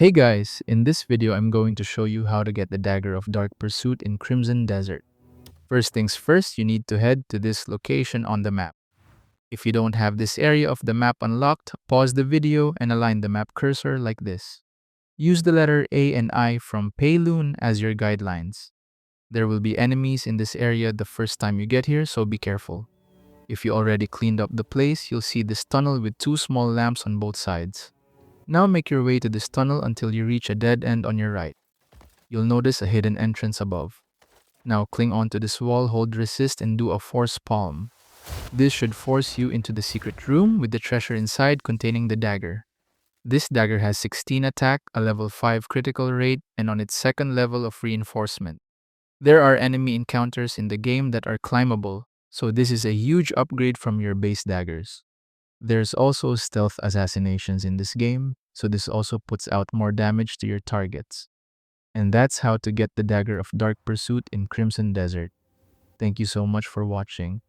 Hey guys, in this video I'm going to show you how to get the Dagger of Dark Pursuit in Crimson Desert. First things first, you need to head to this location on the map. If you don't have this area of the map unlocked, pause the video and align the map cursor like this. Use the letter A and I from Payloon as your guidelines. There will be enemies in this area the first time you get here, so be careful. If you already cleaned up the place, you'll see this tunnel with two small lamps on both sides. Now make your way to this tunnel until you reach a dead end on your right. You'll notice a hidden entrance above. Now cling onto this wall, hold resist, and do a force palm. This should force you into the secret room with the treasure inside containing the dagger. This dagger has 16 attack, a level 5 critical rate, and on its second level of reinforcement. There are enemy encounters in the game that are climbable, so this is a huge upgrade from your base daggers. There's also stealth assassinations in this game, so this also puts out more damage to your targets. And that's how to get the Dagger of Dark Pursuit in Crimson Desert. Thank you so much for watching.